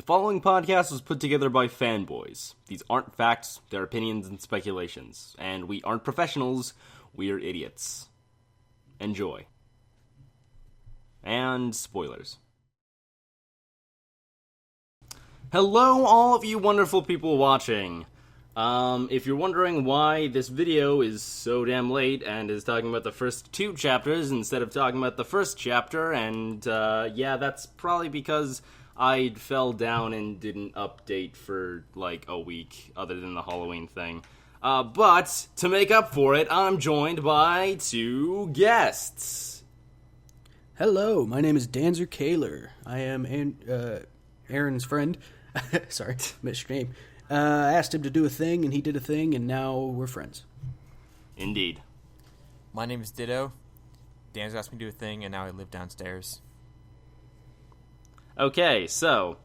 following podcast was put together by fanboys. These aren't facts, they're opinions and speculations. And we aren't professionals, we're idiots. Enjoy. And spoilers. Hello, all of you wonderful people watching. If you're wondering why this video is so damn late and is talking about the first 2 chapters instead of talking about the first chapter, and yeah, that's probably because I fell down and didn't update for like a week, other than the Halloween thing. But to make up for it, I'm joined by 2 guests. Hello, my name is Danzer Kaler. I am Aaron's friend. Sorry, missed your name. I asked him to do a thing, and he did a thing, and now we're friends. Indeed. My name is Ditto. Dan's asked me to do a thing, and now I live downstairs. Okay, so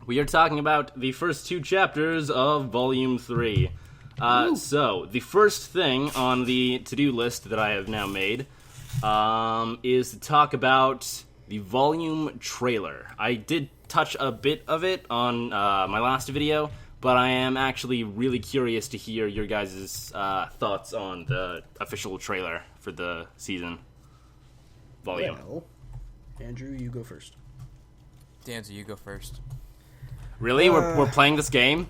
we are talking about the first 2 chapters of Volume 3. So, the first thing on the to-do list that I have now made is to talk about the volume trailer. I did touch a bit of it on my last video, but I am actually really curious to hear your guys' thoughts on the official trailer for the season volume. Well, Andrew, you go first. Danza, you go first. Really? We're playing this game?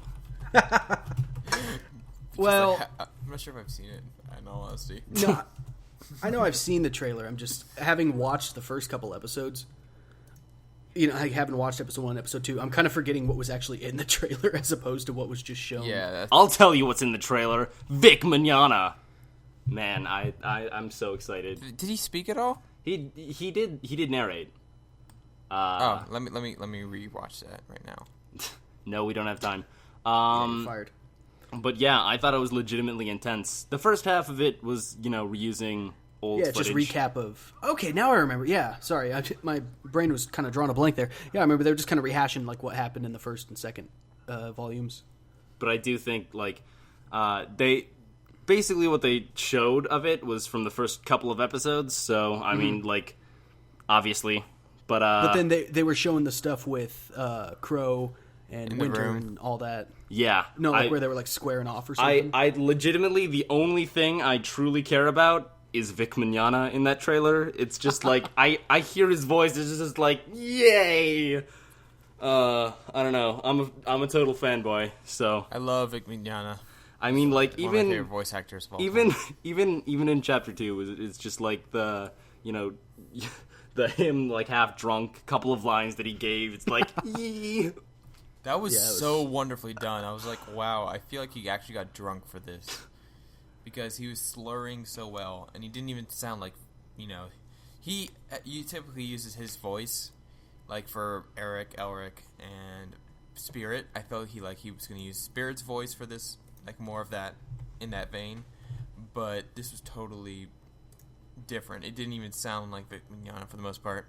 Well, I'm not sure if I've seen it, in all honesty. no, I know I've seen the trailer. I'm just, having watched the first couple episodes, you know, I haven't watched episode 1, episode 2. I'm kind of forgetting what was actually in the trailer as opposed to what was just shown. Yeah, I'll tell you what's in the trailer. Vic Mignogna. Man, I'm so excited. Did he speak at all? He did narrate. Let me rewatch that right now. No, we don't have time. You're fired. But yeah, I thought it was legitimately intense. The first half of it was, you know, reusing old footage. Just recap of... Okay, now I remember. Yeah, sorry. My brain was kind of drawing a blank there. Yeah, I remember they were just kind of rehashing like what happened in the first and second volumes. But I do think, like, they... Basically what they showed of it was from the first couple of episodes, so, I mean, like, obviously. But then they were showing the stuff with Crow and Winter and all that. Yeah. No, like where they were like squaring off or something. I legitimately, the only thing I truly care about is Vic Mignogna in that trailer. It's just like, I hear his voice, it's just like, yay! I don't know, I'm a total fanboy, so. I love Vic Mignogna. I mean, like, one of my favorite voice actors of all even time. even in chapter 2, it's just like the, you know, him like half drunk, couple of lines that he gave. It's like, yee. That was so wonderfully done. I was like, wow, I feel like he actually got drunk for this. Because he was slurring so well, and he didn't even sound like, you know, he typically uses his voice, like for Eric, Elric, and Spirit. I felt he was going to use Spirit's voice for this, like more of that, in that vein. But this was totally different. It didn't even sound like Vic Mignogna for the most part.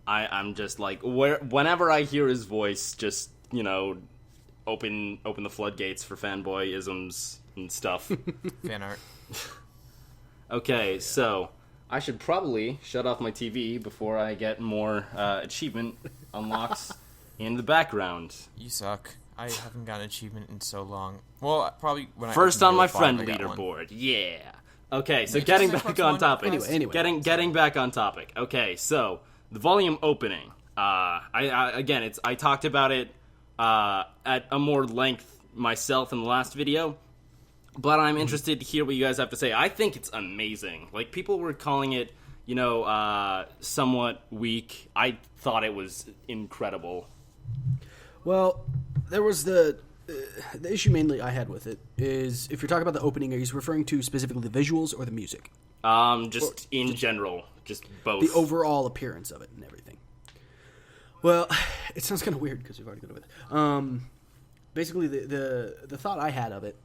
I'm just like, whenever I hear his voice, just, you know, open the floodgates for fanboyisms and stuff. Fan art. Okay, so I should probably shut off my TV before I get more achievement unlocks in the background. You suck. I haven't got an achievement in so long. Well, probably when First I on my five, friend I got leaderboard. Yeah. Okay, so Yeah, getting just back Xbox on One. topic. Anyway. Getting back on topic. Okay, so the volume opening. I talked about it at a more length myself in the last video, but I'm interested to hear what you guys have to say. I think it's amazing. Like, people were calling it, you know, somewhat weak. I thought it was incredible. Well, there was the issue mainly I had with it is, if you're talking about the opening, are you referring to specifically the visuals or the music? In general, just both. The overall appearance of it and everything. Well, it sounds kind of weird because we've already gone over it. Basically, the thought I had of it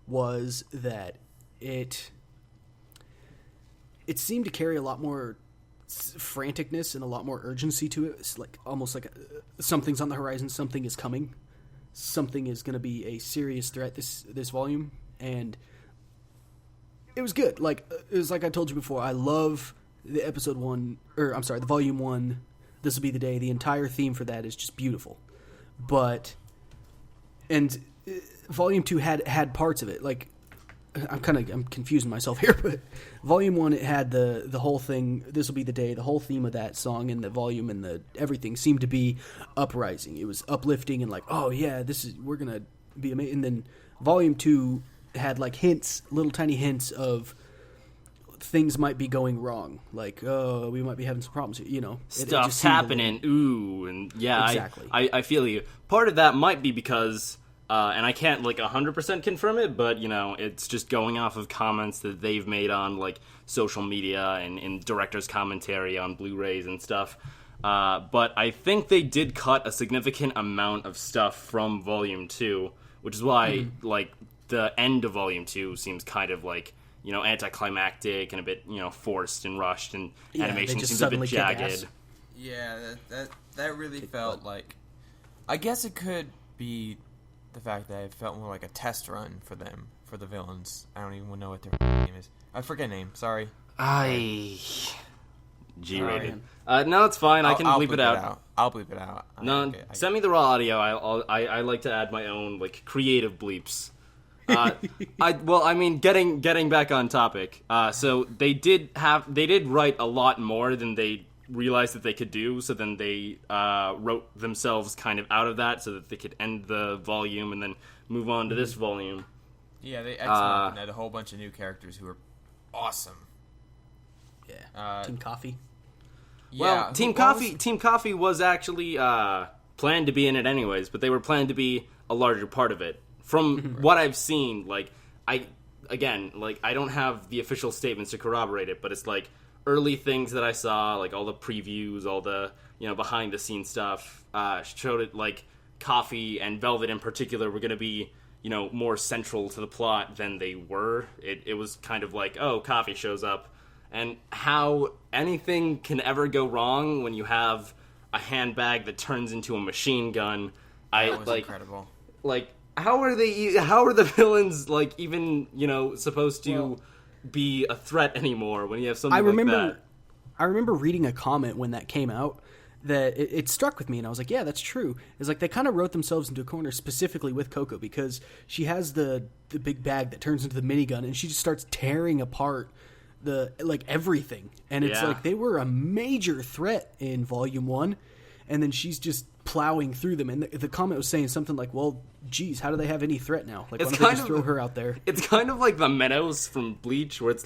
was that it seemed to carry a lot more franticness and a lot more urgency to it. It's like almost like something's on the horizon, something is coming, something is going to be a serious threat this volume, and it was good. Like, it was like I told you before, I love the the volume 1, This Will Be the Day. The entire theme for that is just beautiful. And Volume 2 had parts of it. Like, I'm confusing myself here, but Volume 1, it had the whole thing, This Will Be the Day, the whole theme of that song and the volume and the everything seemed to be uprising. It was uplifting and like, oh yeah, we're going to be amazing. And then Volume 2 had like little tiny hints of things might be going wrong. Like, oh, we might be having some problems here, Stuff's happening, ooh, and yeah, exactly. I feel you. Part of that might be because... and I can't, 100% confirm it, but, it's just going off of comments that they've made on, social media and in director's commentary on Blu-rays and stuff. But I think they did cut a significant amount of stuff from Volume 2, which is why, the end of Volume 2 seems kind of, anticlimactic and a bit, forced and rushed, and animation seems a bit jagged. Yeah, that really felt like... I guess it could be... the fact that it felt more like a test run for them, for the villains. I don't even know what their name is. I forget name, sorry. G-rated. No, it's fine. I can bleep it out. I'll bleep it out. No, send me the raw audio. I like to add my own, creative bleeps. Getting back on topic. So they did write a lot more than they realized that they could do, so then they wrote themselves kind of out of that so that they could end the volume and then move on to this volume. Yeah, they had a whole bunch of new characters who were awesome. Yeah. Team Coffee. Well, Team Coffee was actually planned to be in it anyways, but they were planned to be a larger part of it. From what I've seen, I don't have the official statements to corroborate it, but it's early things that I saw, all the previews, all the, behind the scenes stuff, showed it Coffee and Velvet in particular were going to be, more central to the plot than they were. It was kind of Coffee shows up, and how anything can ever go wrong when you have a handbag that turns into a machine gun. That was incredible. How are the villains even supposed to be a threat anymore when you have something like that? I remember reading a comment when that came out that it struck with me, and I was like, yeah, that's true. It's they kind of wrote themselves into a corner specifically with Coco, because she has the big bag that turns into the minigun, and she just starts tearing apart the everything. And it's they were a major threat in Volume 1, and then she's just plowing through them, and the comment was saying something like, well, geez, how do they have any threat now? Why don't they just throw her out there? It's kind of like the Meadows from Bleach, where it's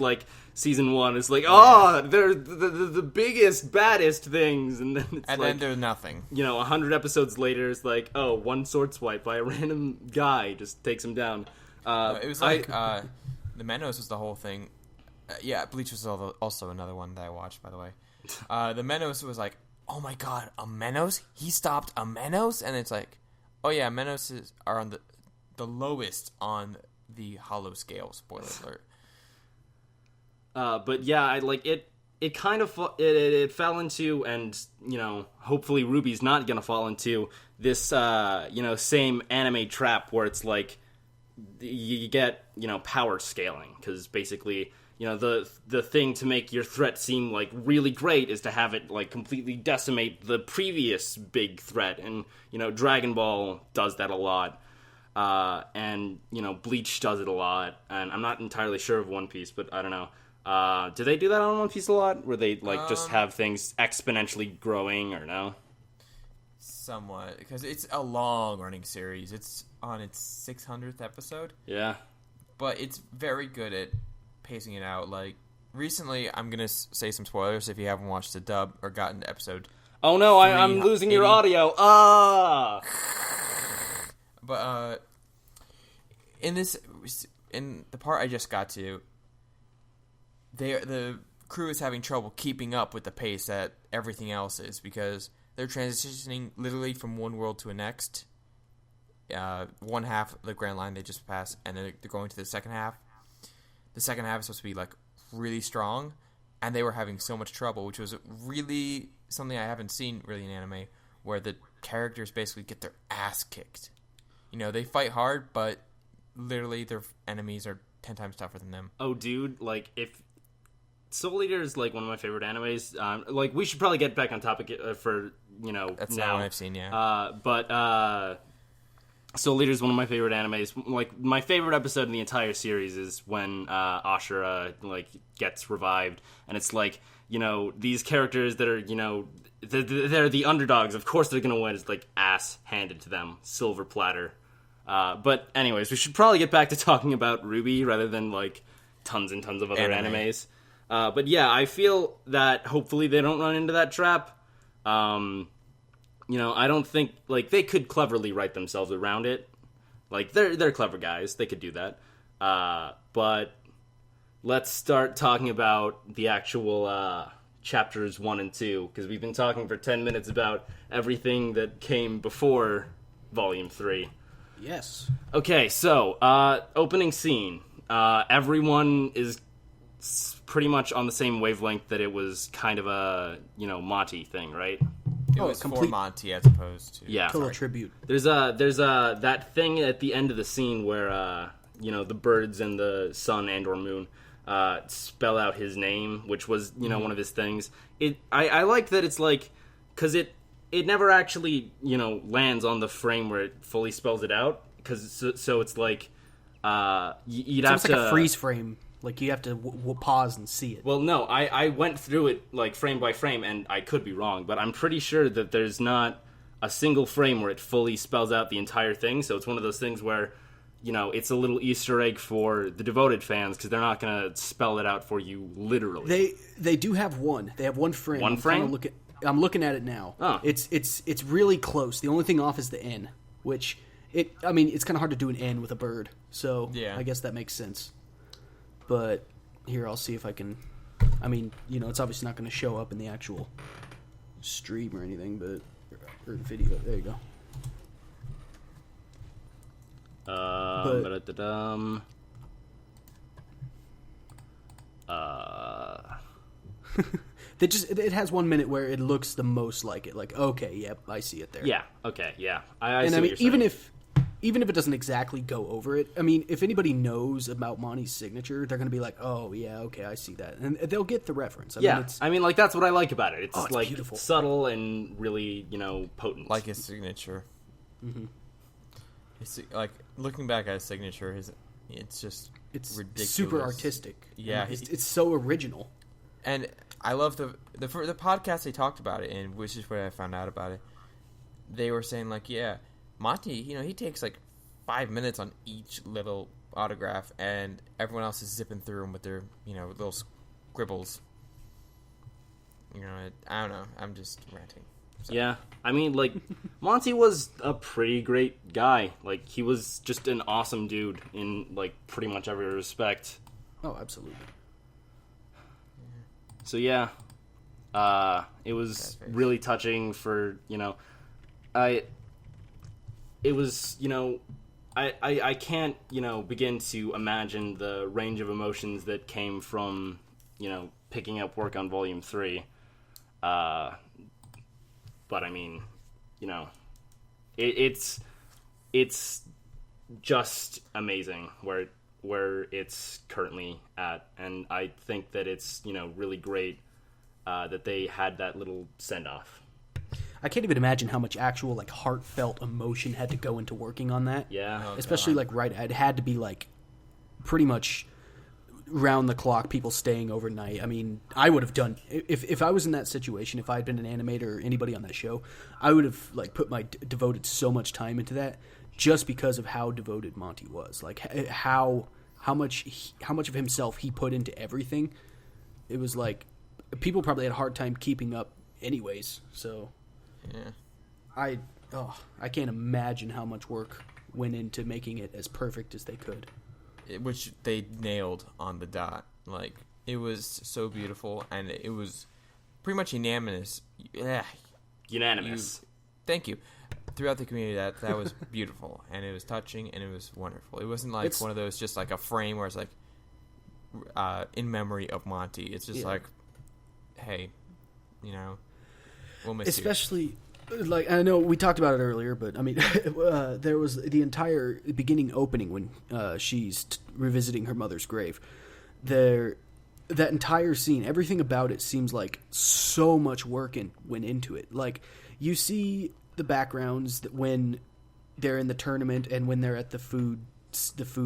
season 1 is they're the biggest, baddest things, and then it's then there's nothing. 100 episodes later, it's one sword swipe by a random guy just takes him down. It was the Meadows was the whole thing. Bleach was also another one that I watched, by the way. The Meadows was oh my god, a Menos? He stopped a Menos? And it's oh yeah, Menos are on the lowest on the hollow scale, spoiler alert. But yeah, it kind of it fell into, and hopefully RWBY's not gonna fall into this same anime trap where it's you get power scaling, because basically the thing to make your threat seem really great is to have it completely decimate the previous big threat, and Dragon Ball does that a lot, and Bleach does it a lot, and I'm not entirely sure of One Piece, but I don't know. Do they do that on One Piece a lot, where they just have things exponentially growing, or no? Somewhat, because it's a long running series. It's on its 600th episode. Yeah, but it's very good at pacing it out. Recently, I'm gonna say some spoilers if you haven't watched the dub or gotten to episode. Oh no, I'm losing your audio. But in the part I just got to, the crew is having trouble keeping up with the pace that everything else is, because they're transitioning literally from one world to the next. One half of the Grand Line they just passed, and then they're going to the second half. The second half is supposed to be really strong, and they were having so much trouble, which was really something I haven't seen really in anime, where the characters basically get their ass kicked. They fight hard, but literally their enemies are 10 times tougher than them. Oh, dude, Soul Eater is like one of my favorite animes. Like we should probably get back on topic for That's now. not what I've seen. Yeah. But Soul Eater is one of my favorite animes. Like my favorite episode in the entire series is when Ashura like gets revived, and it's like these characters that are they're the underdogs. Of course they're gonna win. It's like ass handed to them, silver platter. But anyways, we should probably get back to talking about RWBY rather than like tons and tons of other animes. But yeah, I feel that hopefully they don't run into that trap. I don't think like they could cleverly write themselves around it. Like they're clever guys, they could do that. But let's start talking about the actual chapters 1 and 2, because we've been talking for 10 minutes about everything that came before Volume 3. Yes. Okay, so opening scene. Everyone is pretty much on the same wavelength that it was kind of a Monty thing, right? It was for Monty as opposed to total tribute. There's that thing at the end of the scene where the birds and the sun and or moon spell out his name, which was one of his things. I like that it's like, because it never actually lands on the frame where it fully spells it out, because so it's like you'd have to, like a freeze frame. Like, you have to pause and see it. Well, no, I went through it, like, frame by frame, and I could be wrong, but I'm pretty sure that there's not a single frame where it fully spells out the entire thing, so it's one of those things where, it's a little Easter egg for the devoted fans, because they're not going to spell it out for you literally. They do have one. They have one frame. One frame? I'm looking at it now. Oh. It's really close. The only thing off is the N, which, it's kind of hard to do an N with a bird, so yeah. I guess that makes sense. But here, I'll see if I can. It's obviously not going to show up in the actual stream or anything, but or video. There you go. It has 1 minute where it looks the most like it. Like, okay, yep, I see it there. Yeah. Okay. Yeah. I see and what you're saying. Even if it doesn't exactly go over it, if anybody knows about Monty's signature, they're going to be like, oh, yeah, okay, I see that. And they'll get the reference. That's what I like about it. It's like beautiful. Subtle and really, potent. Like his signature. Mm-hmm. It's like, looking back at his signature, it's just ridiculous. Super artistic. Yeah. It's so original. And I love the podcast they talked about it, and which is where I found out about it. They were saying, like, yeah, Monty, he takes like 5 minutes on each little autograph, and everyone else is zipping through them with their, little scribbles. I don't know. I'm just ranting. So. Yeah. Monty was a pretty great guy. Like, he was just an awesome dude in, like, pretty much every respect. Oh, absolutely. So, yeah. It was really touching for, it was, I can't, begin to imagine the range of emotions that came from, picking up work on Volume 3. But, it's just amazing where it's currently at. And I think that it's, really great that they had that little send-off. I can't even imagine how much actual, like, heartfelt emotion had to go into working on that. Yeah. Oh, especially, God. It had to be, like, pretty much round the clock, people staying overnight. I would have done, if I was in that situation, if I had been an animator or anybody on that show, I would have, like, devoted so much time into that just because of how devoted Monty was. Like, how much of himself he put into everything. It was, like, people probably had a hard time keeping up anyways, so... Yeah, I can't imagine how much work went into making it as perfect as they could. Which they nailed on the dot. Like, it was so beautiful, and it was pretty much unanimous. Yeah, unanimous. Thank you. Throughout the community, that was beautiful, and it was touching, and it was wonderful. It wasn't like one of those just like a frame where it's like in memory of Monty. It's just like, hey, we'll miss especially you. Like, I know we talked about it earlier, but there was the entire beginning opening when she's revisiting her mother's grave. that entire scene, everything about it seems like so much work went into it. Like, you see the backgrounds that when they're in the tournament and when they're at the food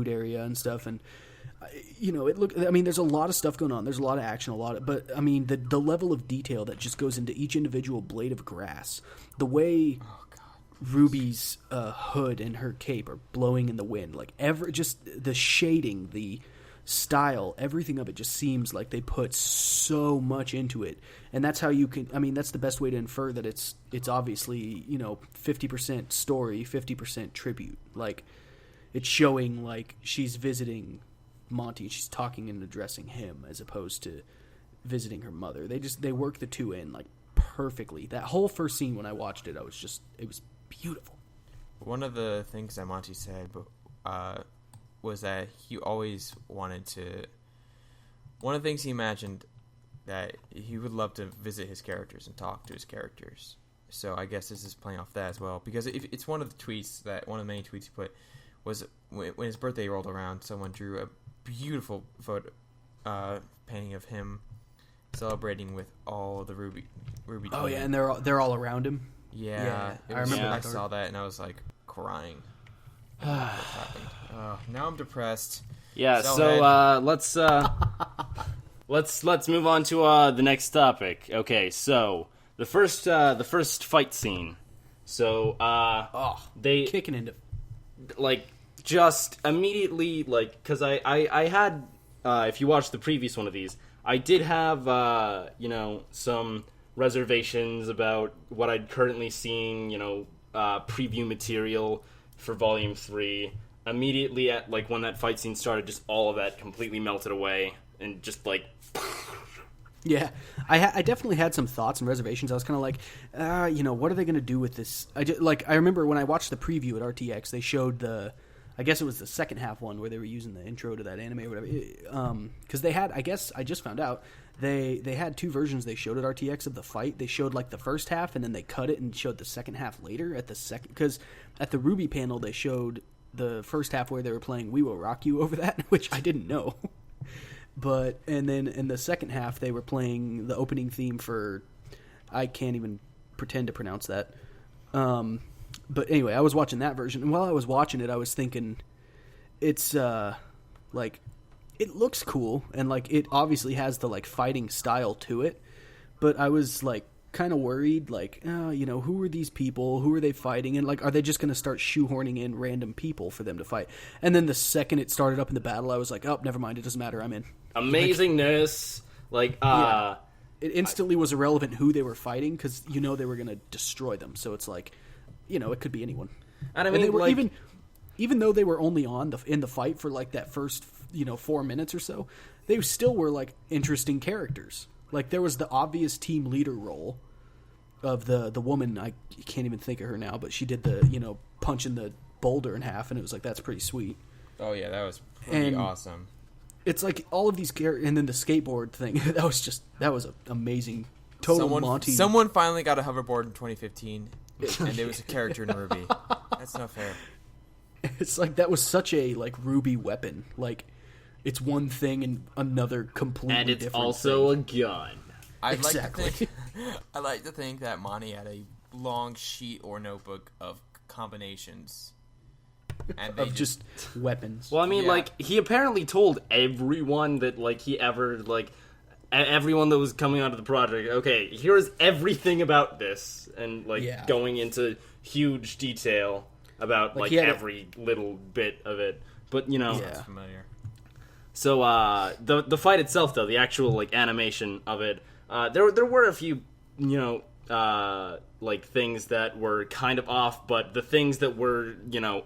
area and stuff, and there's a lot of stuff going on. There's a lot of action, but I mean, the level of detail that just goes into each individual blade of grass, the way Ruby's hood and her cape are blowing in the wind, like just the shading, the style, everything of it just seems like they put so much into it. And that's how you can, that's the best way to infer that it's obviously, 50% story, 50% tribute. Like, it's showing like she's visiting Monty, she's talking and addressing him as opposed to visiting her mother. They work the two in like perfectly. That whole first scene, when I watched it, it was beautiful. One of the things that Monty said was that he always wanted to. One of the things he imagined that he would love to visit his characters and talk to his characters. So I guess this is playing off that as well, because it's one of the tweets that one of the many tweets he put was when his birthday rolled around. Someone drew a beautiful photo painting of him celebrating with all the RWBY. Oh yeah, and they're all around him. Yeah, I remember. I saw that and I was like crying. What happened? Now I'm depressed. Yeah, let's move on to the next topic. Okay, so the first fight scene. So they kicking into like just immediately, like, because I had if you watch the previous one of these, I did have some reservations about what I'd currently seen, preview material for Volume 3. Immediately at, like, when that fight scene started, just all of that completely melted away, and just, like... Yeah, I definitely had some thoughts and reservations. I was kind of like, what are they going to do with this? I remember when I watched the preview at RTX, they showed I guess it was the second half one where they were using the intro to that anime or whatever. Because they had, I guess, I just found out, they had two versions they showed at RTX of the fight. They showed, like, the first half, and then they cut it and showed the second half later at the second... Because at the RWBY panel, they showed the first half where they were playing We Will Rock You over that, which I didn't know. And then in the second half, they were playing the opening theme for... I can't even pretend to pronounce that. But anyway, I was watching that version, and while I was watching it, I was thinking, it's, like... It looks cool, and, like, it obviously has the, like, fighting style to it, but I was, like, kind of worried, like, who are these people? Who are they fighting? And, like, are they just going to start shoehorning in random people for them to fight? And then the second it started up in the battle, I was like, oh, never mind, it doesn't matter, I'm in. Amazingness. Yeah. It instantly was irrelevant who they were fighting, because, they were going to destroy them, so it's like, it could be anyone. And I mean, they were, like... Even though they were only in the fight for, like, that first, 4 minutes or so, they still were, like, interesting characters. Like, there was the obvious team leader role of the woman, I can't even think of her now, but she did the, punching the boulder in half, and it was like, that's pretty sweet. Oh, yeah, that was pretty awesome. It's like all of these characters, and then the skateboard thing, that was amazing. Monty. Someone finally got a hoverboard in 2015, and there was a character in RWBY. That's not fair. It's like that was such a, like, RWBY weapon. Like, it's one thing and another completely different and it's also thing. A gun. I like to think that Monty had a long sheet or notebook of combinations. And they just weapons. Well, I mean, like, he apparently told everyone that, like, he ever, like, everyone that was coming onto the project, okay, here's everything about this. And, like, going into huge detail about, like every little bit of it. But, That's familiar. So, the fight itself, though, the actual, like, animation of it, there were a few, like, things that were kind of off, but the things that were,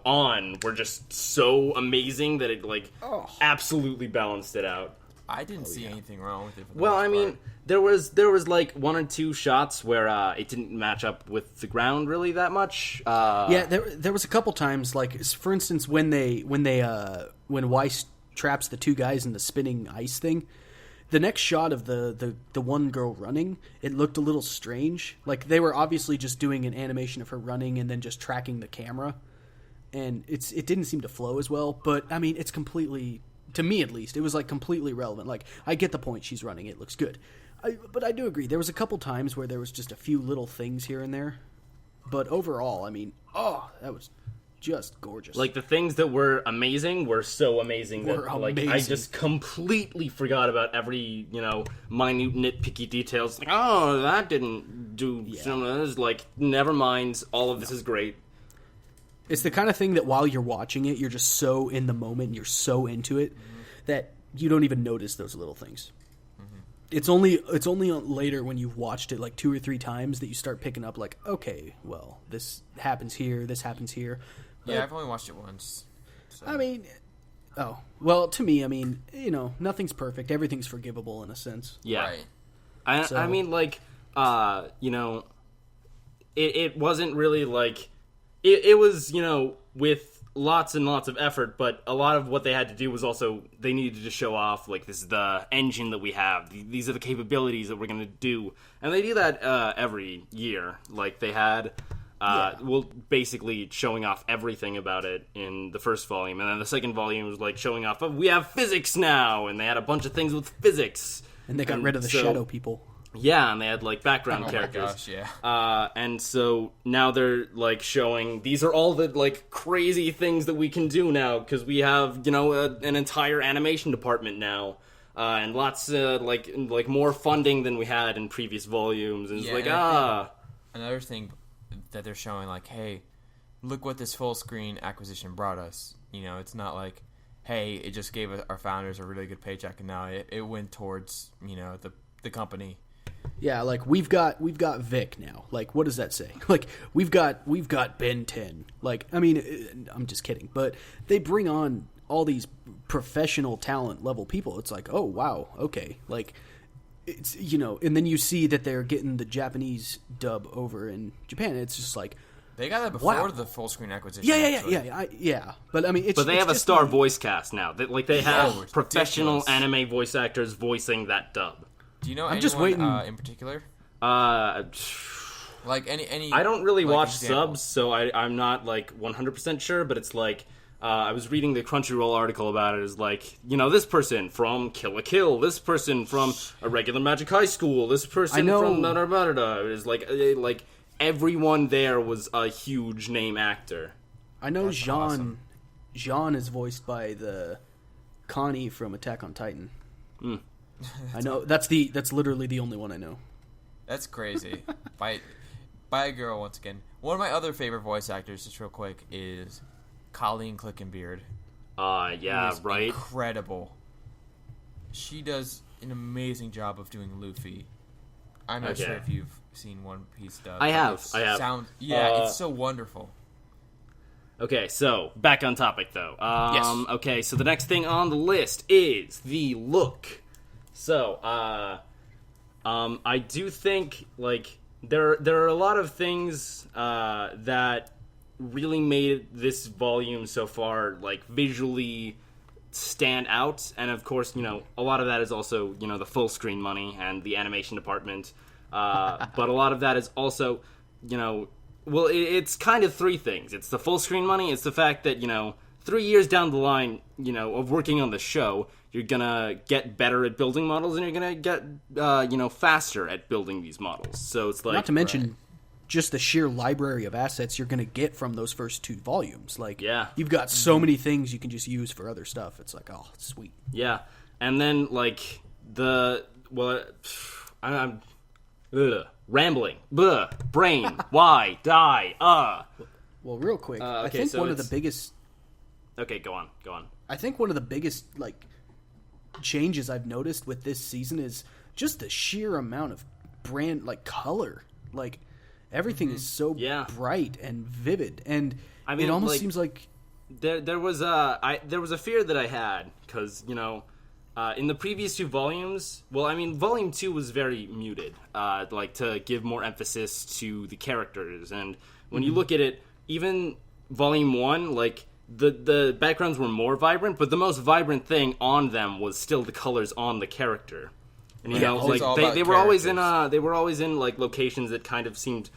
on were just so amazing that it, like, absolutely balanced it out. I didn't see anything wrong with it. Well, I mean, there was like one or two shots where it didn't match up with the ground really that much. There was a couple times, like, for instance, when Weiss traps the two guys in the spinning ice thing. The next shot of the one girl running, it looked a little strange. Like, they were obviously just doing an animation of her running and then just tracking the camera, and it didn't seem to flow as well. But I mean, it's completely To me, at least, it was like completely relevant. Like, I get the point. She's running. It looks good. But I do agree. There was a couple times where there was just a few little things here and there. But overall, I mean, that was just gorgeous. Like, the things that were amazing were so amazing like, I just completely forgot about every, minute nitpicky details. Like, oh, that didn't do some of this. Like, never mind. All of this is great. It's the kind of thing that while you're watching it, you're just so in the moment, you're so into it, that you don't even notice those little things. It's only later when you've watched it like 2 or 3 times that you start picking up like, okay, well, this happens here, this happens here. Yeah, I've only watched it once. So. I mean, to me, I mean, nothing's perfect. Everything's forgivable in a sense. Yeah. Right. I mean, like, it wasn't really like, it was, with lots and lots of effort, but a lot of what they had to do was also they needed to show off, like, this is the engine that we have, these are the capabilities that we're going to do, and they do that every year. Like, they had basically showing off everything about it in the first volume, and then the second volume was like showing off we have physics now, and they had a bunch of things with physics, and they got rid of the shadow people. Yeah, and they had, like, background characters. Oh my gosh, yeah. And so now they're, like, showing, these are all the, like, crazy things that we can do now, because we have, an entire animation department now, and lots, like, more funding than we had in previous volumes, and it's Another thing that they're showing, like, hey, look what this full-screen acquisition brought us. It's not like, hey, it just gave our founders a really good paycheck, and now it went towards, the company. Yeah, like we've got Vic now. Like, what does that say? Like, we've got Ben 10. Like, I mean, I'm just kidding, but they bring on all these professional talent level people. It's like, oh wow, okay. Like, it's and then you see that they're getting the Japanese dub over in Japan. It's just like they got that before the full screen acquisition. Yeah. But I mean, they have a star voice cast now. They have professional anime voice actors voicing that dub. Do you know I'm anyone just waiting. In particular? Like any. I don't really watch examples. subs, so I'm not like 100% sure. But it's like I was reading the Crunchyroll article about it. It's like this person from Kill la Kill, this person from a regular Magic High School, this person from da-da-da-da-da. It's like everyone there was a huge name actor. I know That's awesome. Jean is voiced by the Connie from Attack on Titan. I know that's literally the only one I know. That's crazy. by a girl once again. One of my other favorite voice actors, just real quick, is Colleen Clickenbeard. Right. Incredible. She does an amazing job of doing Luffy. I'm not sure if you've seen One Piece dub. I have. It's so wonderful. Okay, so back on topic though. Yes. Okay, so the next thing on the list is the look. So, I do think, like, there are a lot of things that really made this volume so far, like, visually stand out. And, of course, a lot of that is also, the full screen money and the animation department. But a lot of that is also, it's kind of 3 things. It's the full screen money. It's the fact that, 3 years down the line, of working on the show, you're gonna get better at building models, and you're gonna get, faster at building these models. So it's like, not to mention just the sheer library of assets you're gonna get from those first 2 volumes. Like, you've got so many things you can just use for other stuff. It's like, oh, sweet. Yeah, and then like I'm rambling. Brain. Why die? Well, real quick, I think one of the biggest. Okay, go on. I think one of the biggest changes I've noticed with this season is just the sheer amount of color. Like, everything is so bright and vivid, and I mean, it almost seems like there was a fear that I had because in the previous 2 volumes, volume 2 was very muted, to give more emphasis to the characters, and when you look at it, even volume 1, the backgrounds were more vibrant, but the most vibrant thing on them was still the colors on the character. And they were always in locations that kind of seemed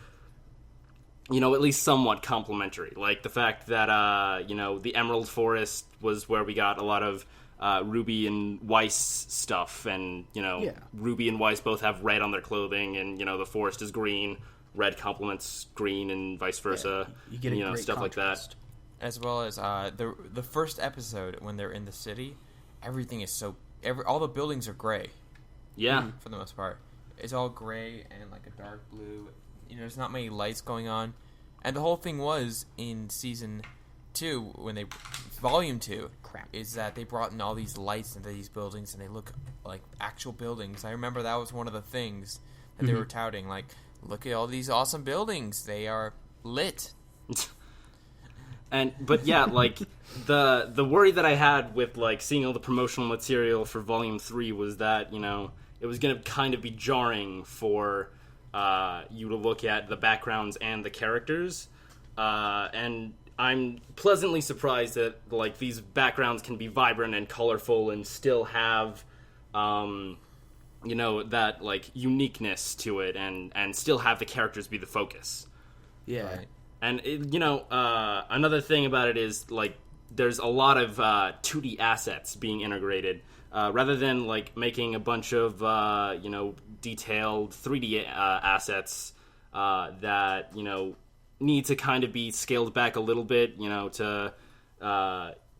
at least somewhat complementary. Like the fact that the Emerald Forest was where we got a lot of Ruby and Weiss stuff, and Ruby and Weiss both have red on their clothing, and the forest is green, red complements green, and vice versa. You get a great stuff contrast. like that. As well as the first episode when they're in the city, everything is all the buildings are gray. Yeah, for the most part, it's all gray and like a dark blue. There's not many lights going on, and the whole thing was in season 2 volume 2 is that they brought in all these lights into these buildings and they look like actual buildings. I remember that was one of the things that they were touting, like, look at all these awesome buildings, they are lit. But yeah, like the worry that I had with like seeing all the promotional material for volume 3 was that it was going to kind of be jarring for you to look at the backgrounds and the characters, and I'm pleasantly surprised that like these backgrounds can be vibrant and colorful and still have that like uniqueness to it, and still have the characters be the focus. Yeah. Right. And another thing about it is like there's a lot of 2D assets being integrated, rather than like making a bunch of detailed 3D assets that need to kind of be scaled back a little bit, to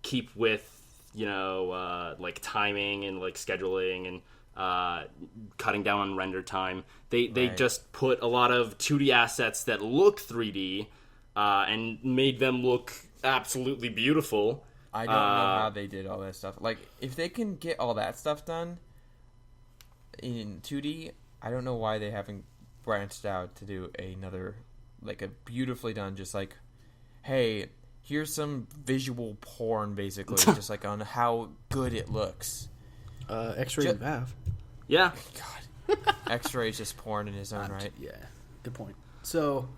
keep with like timing and like scheduling and cutting down on render time. They just put a lot of 2D assets that look 3D and made them look absolutely beautiful. I don't know how they did all that stuff. Like, if they can get all that stuff done in 2D, I don't know why they haven't branched out to do another, like, a beautifully done, just like, hey, here's some visual porn, basically, just like on how good it looks. X-Ray and VAV. Yeah. God. X-Ray is just porn in his own right. Yeah, good point. So,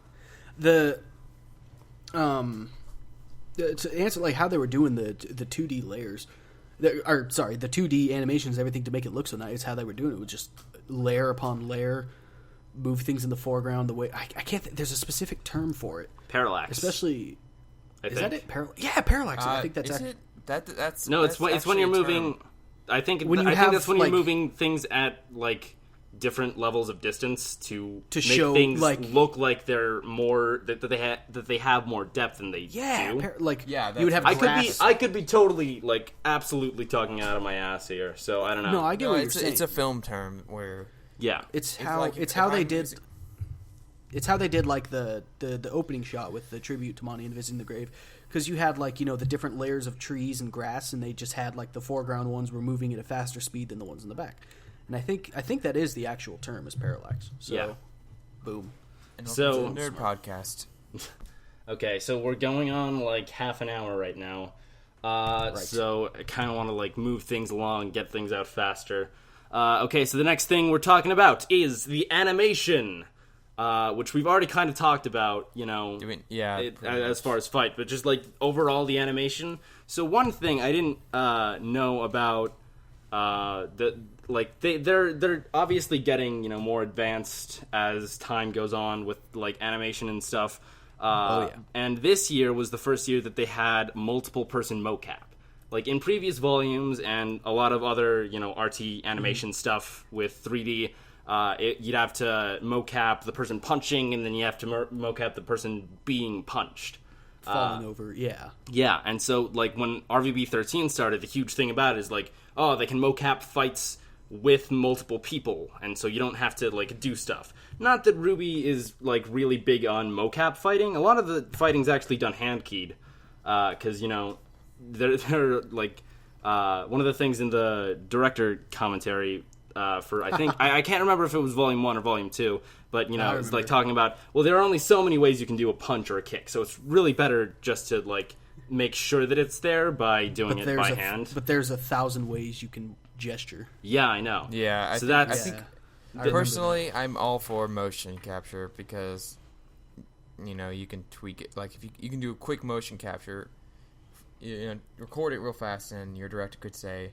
to answer like how they were doing the 2D layers, the 2D animations, everything to make it look so nice, how they were doing it was just layer upon layer, move things in the foreground. The way I can't. There's a specific term for it. Parallax. Especially, is that it? Parallax. I think that's is it? That's no. It's when you're moving. I think that's when you're moving things at like different levels of distance to make show things like look like they're more that they have more depth than they do. You would have. I could be totally like absolutely talking out of my ass here. So I don't know. No, I get what you're saying. It's a film term where it's how they did. It's how they did like the opening shot with the tribute to Monty and visiting the grave, because you had like the different layers of trees and grass, and they just had like the foreground ones were moving at a faster speed than the ones in the back. And I think that is the actual term, is parallax. So, yeah. Boom. And so to the Nerd Podcast. Okay, so we're going on like half an hour right now. Right. So I kind of want to like move things along, get things out faster. Okay, so the next thing we're talking about is the animation, which we've already kind of talked about, as far as fight, but just like overall the animation. So one thing I didn't know about they're obviously getting more advanced as time goes on with like animation and stuff. And this year was the first year that they had multiple person mocap. Like in previous volumes and a lot of other RT animation stuff with 3D, you'd have to mocap the person punching, and then you have to mocap the person being punched. Falling over, yeah. Yeah, and so like when RWBY 13 started, the huge thing about it is like, they can mocap fights with multiple people, and so you don't have to like do stuff. Not that RWBY is like really big on mocap fighting. A lot of the fighting's actually done hand keyed, because they're like one of the things in the director commentary for I think I can't remember if it was volume 1 or volume 2, but it's like talking about, well, there are only so many ways you can do a punch or a kick, so it's really better just to like make sure that it's there by doing it by hand. But there's 1,000 ways you can gesture. Yeah, I know. Yeah, I think personally, I'm all for motion capture because you can tweak it. Like if you can do a quick motion capture, record it real fast, and your director could say,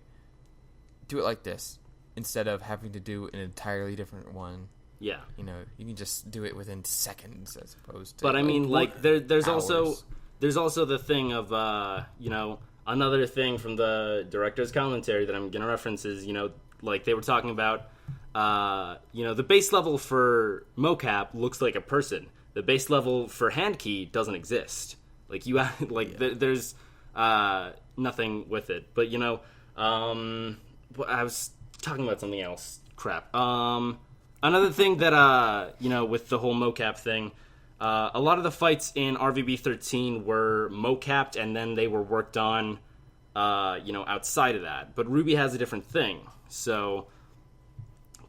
"Do it like this," instead of having to do an entirely different one. Yeah, you can just do it within seconds as opposed to. But I mean, like there's hours. also the thing of another thing from the director's commentary that I'm going to reference is, like they were talking about, the base level for mocap looks like a person. The base level for hand key doesn't exist. Like there's nothing with it. But I was talking about something else. Crap. Another thing that with the whole mocap thing, a lot of the fights in RWBY 13 were mocapped and then they were worked on, outside of that. But RWBY has a different thing. So,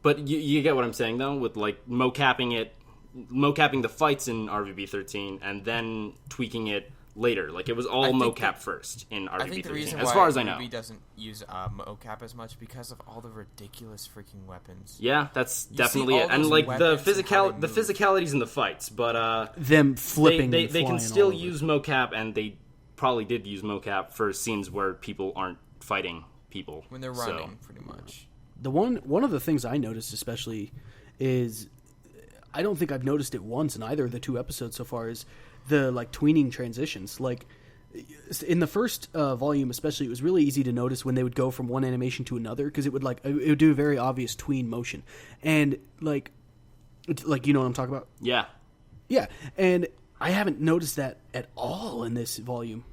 but you get what I'm saying though, with like mocapping the fights in RWBY 13 and then tweaking it later. Like it was all mocap first in RWBY 13. I think the reason as far as I know, RWBY doesn't use mocap as much because of all the ridiculous freaking weapons. Yeah, that's definitely it. And like the physicalities in the fights, but them flipping, they can still use mocap, and they probably did use mocap for scenes where people aren't fighting people when they're running, pretty much. The one of the things I noticed especially is, I don't think I've noticed it once in either of the 2 episodes so far, is the like tweening transitions. Like in the first volume especially, it was really easy to notice when they would go from one animation to another, because it would do a very obvious tween motion, and like you know what I'm talking about. Yeah, and I haven't noticed that at all in this volume.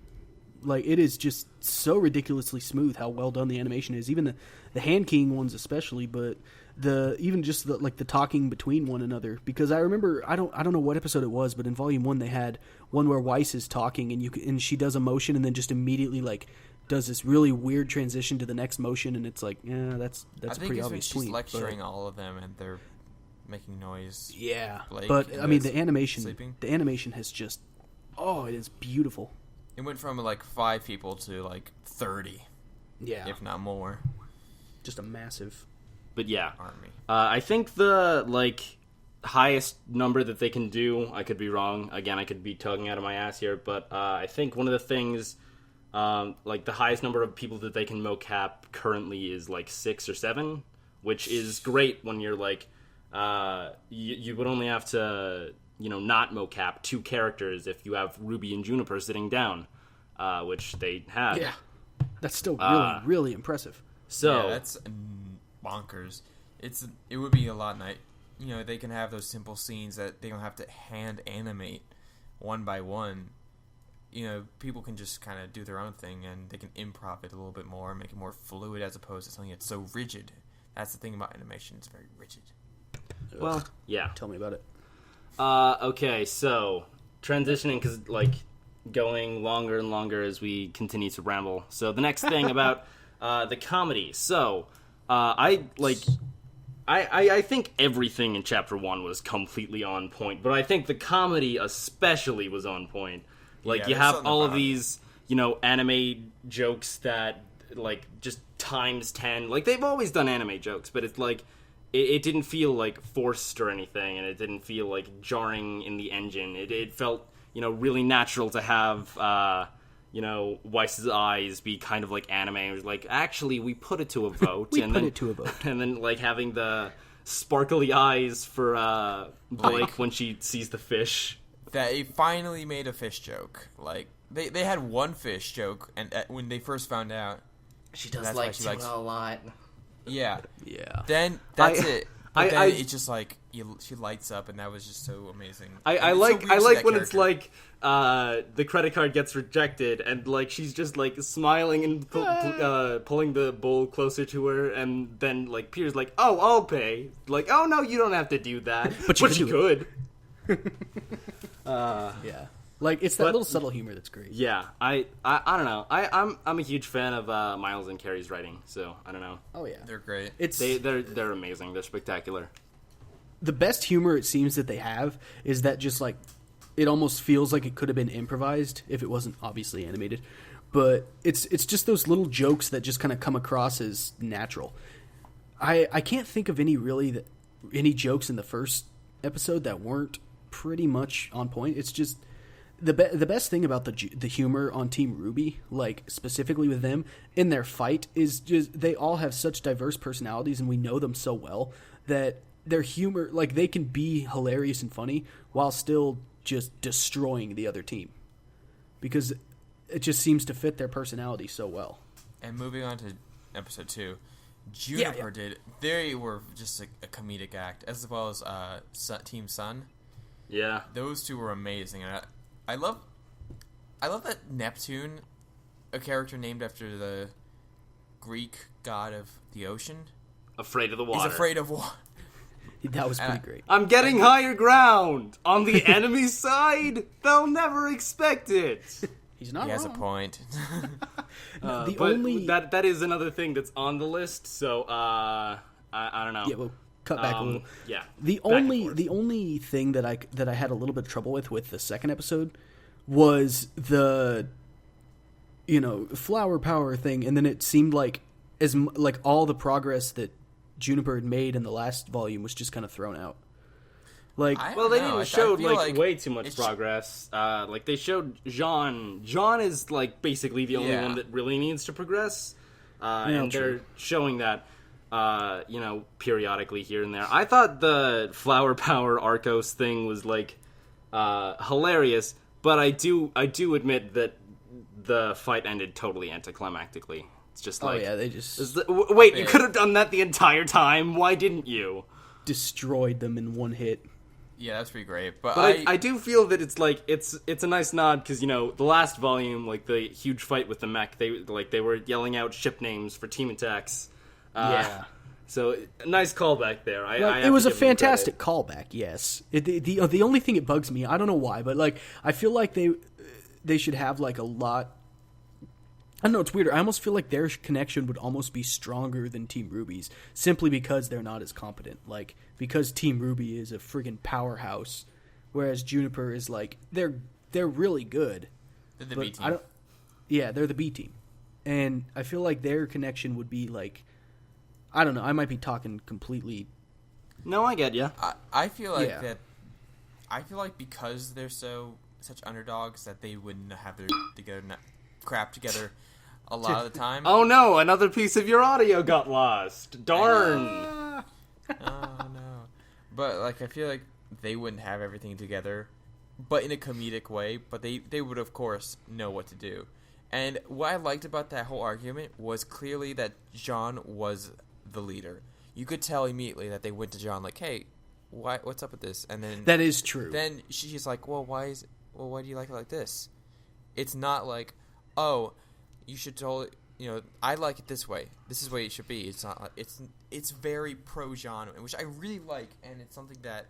Like it is just so ridiculously smooth how well done the animation is, even the hand keying ones especially, but the talking between one another, because I remember I don't know what episode it was, but in volume 1 they had one where Weiss is talking and she does a motion and then just immediately like does this really weird transition to the next motion, and it's like, yeah, that's a pretty obvious tweet. She's lecturing all of them and they're making noise. Yeah, Blake, but I mean the animation has just, it is beautiful. It went from like 5 people to like 30, if not more. Just a massive. But yeah, army. I think the highest number that they can do, I could be wrong. Again, I could be tugging out of my ass here, but I think one of the things, the highest number of people that they can mocap currently is like 6 or 7, which is great when you're like, you would only have to, not mocap 2 characters if you have Ruby and Juniper sitting down, which they have. Yeah, that's still really, really impressive. So yeah, that's bonkers. It would be a lot nice. They can have those simple scenes that they don't have to hand animate one by one. People can just kind of do their own thing, and they can improv it a little bit more, make it more fluid as opposed to something that's so rigid. That's the thing about animation; it's very rigid. Well, yeah. Tell me about it. Okay, so transitioning, because going longer and longer as we continue to ramble. So the next thing about the comedy. So I think everything in Chapter 1 was completely on point, but I think the comedy especially was on point. You have all of these, anime jokes that, just times 10. They've always done anime jokes, but it's it didn't feel, forced or anything, and it didn't feel, jarring in the engine. It felt, really natural to have, Weiss's eyes be kind of like anime. It was actually, we put it to a vote. Put it to a vote. And then, having the sparkly eyes for Blake when she sees the fish. They finally made a fish joke. They had one fish joke, and when they first found out, she does like to a lot. Yeah. Yeah. Then that's it. But then it's just she lights up, and that was just so amazing. I like when character. It's the credit card gets rejected, and she's just smiling and pulling the bowl closer to her, and then Peter's oh, I'll pay. Oh no, you don't have to do that, but you could. Yeah. It's that little subtle humor that's great. Yeah, I don't know. I'm a huge fan of Miles and Carrie's writing, so I don't know. Oh yeah, they're great. They're amazing. They're spectacular. The best humor it seems that they have is that just it almost feels like it could have been improvised if it wasn't obviously animated, but it's just those little jokes that just kind of come across as natural. I can't think of any jokes in the first episode that weren't pretty much on point. It's just the best thing about the humor on Team RWBY, specifically with them in their fight, is just they all have such diverse personalities, and we know them so well that their humor, they can be hilarious and funny while still just destroying the other team. Because it just seems to fit their personality so well. And moving on to episode 2, Juniper did. They were just a comedic act, as well as Team Sun. Yeah, those two were amazing. And I love that Neptune, a character named after the Greek god of the ocean, afraid of the water. He's afraid of water. That was pretty great. I'm getting higher ground on the enemy side. They'll never expect it. He's not. He has a wrong. point. That is another thing that's on the list. So I don't know. Yeah, we'll cut back a little. Yeah. The only thing that I had a little bit of trouble with the second episode was the flower power thing, and then it seemed like all the progress that Juniper had made in the last volume was just kind of thrown out. Like, well, they didn't show way too much progress. They showed Jean. Jean is basically the only one that really needs to progress, and they're showing that periodically here and there. I thought the flower power Arcos thing was hilarious, but I do admit that the fight ended totally anticlimactically. It's just they just wait. You could have done that the entire time. Why didn't you? Destroyed them in one hit. Yeah, that's pretty great. But I do feel that it's a nice nod because the last volume, the huge fight with the mech, they were yelling out ship names for team attacks. So a nice callback there. It was a fantastic callback. Yes. The only thing it bugs me, I don't know why, but I feel like they should have a lot. I don't know, it's weird. I almost feel like their connection would almost be stronger than Team RWBY's, simply because they're not as competent. Because Team RWBY is a friggin' powerhouse, whereas Juniper is they're really good. They're the B team. They're the B team. And I feel like their connection would be I don't know, I might be talking completely. No, I get you. I feel like that. I feel like because they're such underdogs that they wouldn't have their crap together a lot of the time. Oh no, another piece of your audio got lost. Darn. Oh no. But I feel like they wouldn't have everything together, but in a comedic way, but they would of course know what to do. And what I liked about that whole argument was clearly that Jean was the leader. You could tell immediately that they went to Jean hey, what's up with this? And then that is true. Then she's why do you like it like this? It's not oh, you should totally, I like it this way. This is the way it should be. It's not it's very pro Jean, which I really like, and it's something that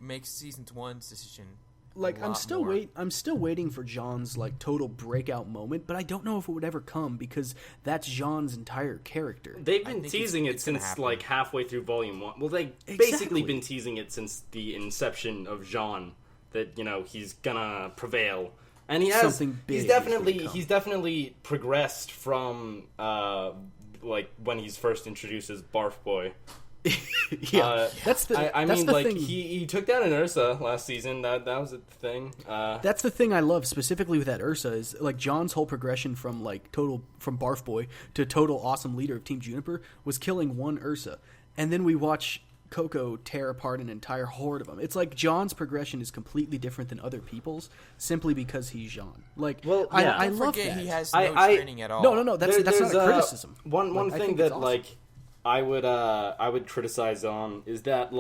makes season 1's decision. I'm still waiting for Jean's total breakout moment, but I don't know if it would ever come because that's Jean's entire character. They've been teasing it since halfway through volume 1. Well, basically been teasing it since the inception of Jean that he's gonna prevail. And he has something big. He's definitely progressed from when he's first introduced as Barf Boy. That's the thing. He took down an Ursa last season. That was a thing. That's the thing I love specifically with that Ursa is John's whole progression from from Barf Boy to total awesome leader of Team Juniper was killing one Ursa, and then we watch Coco tear apart an entire horde of them. It's John's progression is completely different than other people's simply because he's Jean. I love that. He has no training at all. No. That's not a criticism. One thing that awesome. I would criticize on is that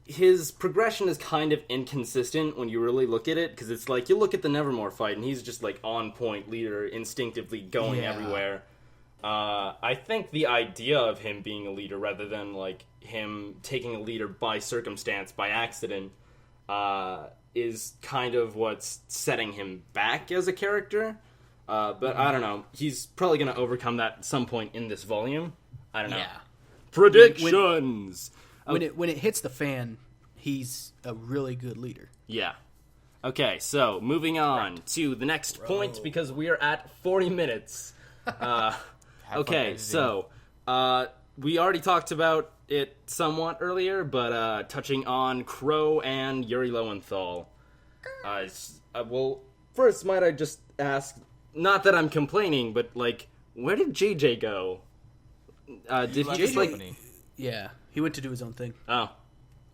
his progression is kind of inconsistent when you really look at it because it's you look at the Nevermore fight and he's just on point leader, instinctively going everywhere. I think the idea of him being a leader rather than him taking a leader by circumstance, by accident, is kind of what's setting him back as a character. But I don't know. He's probably going to overcome that at some point in this volume. I don't know. Yeah. Predictions! When it hits the fan, he's a really good leader. Yeah. Okay, so moving on to the next point because we are at 40 minutes. Okay, so we already talked about it somewhat earlier, but touching on Crow and Yuri Lowenthal. Well, first, might I just ask, not that I'm complaining, but where did JJ go? Did he just Yeah, he went to do his own thing. Oh,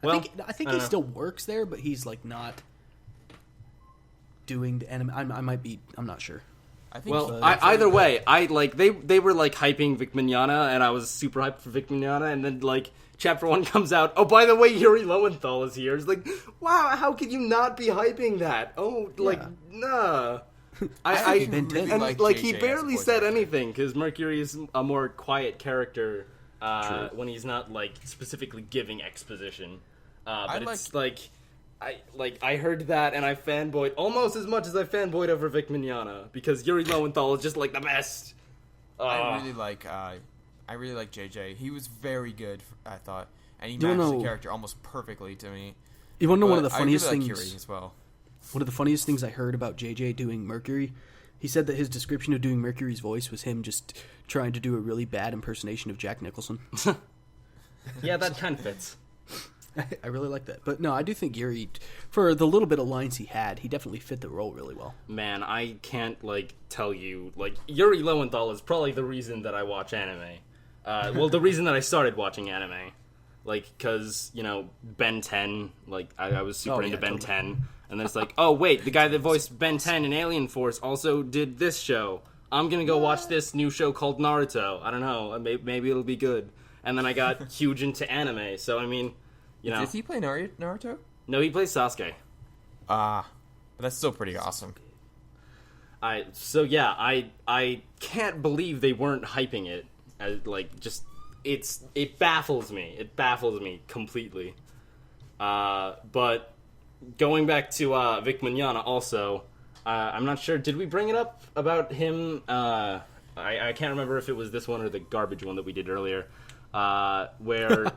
well, I think he still works there, but he's not. doing the anime. I might be. I'm not sure. I think. Well, either way, they were like hyping Vic Mignogna, and I was super hyped for Vic Mignogna, and then like Chapter 1 comes out. Oh, by the way, Yuri Lowenthal is here. It's like, wow, how could you not be hyping that? Oh, like, nah. I really and like like JJ he as a barely voice said actor. anything because Mercury is a more quiet character when he's not like specifically giving exposition. But it's I heard that and I fanboyed almost as much as I fanboyed over Vic Mignogna because Yuri Lowenthal is just like the best. I really like JJ. He was very good, I thought, and he matched the character almost perfectly to me. You want to know one of the But funniest I really things? like Yuri as well. One of the funniest things I heard about JJ doing Mercury, he said that his description of doing Mercury's voice was him just trying to do a really bad impersonation of Jack Nicholson. Yeah, that kind of fits. I really like that. But no, I do think Yuri, for the little bit of lines he had, he definitely fit the role really well. Man, I can't like tell you like Yuri Lowenthal is probably the reason that I watch anime. Well, the reason that I started watching anime, like because Ben 10, like I was super into Ben 10. And then it's like, oh, wait, the guy that voiced Ben 10 in Alien Force also did this show. I'm going to go watch this new show called Naruto. I don't know. Maybe it'll be good. And then I got huge into anime. So, I mean, Does he play Naruto? No, he plays Sasuke. That's still pretty awesome. I can't believe they weren't hyping it. It baffles me. It baffles me completely. But... Going back to Vic Mignogna also, I'm not sure, did we bring it up about him? I can't remember if it was this one or the garbage one that we did earlier, where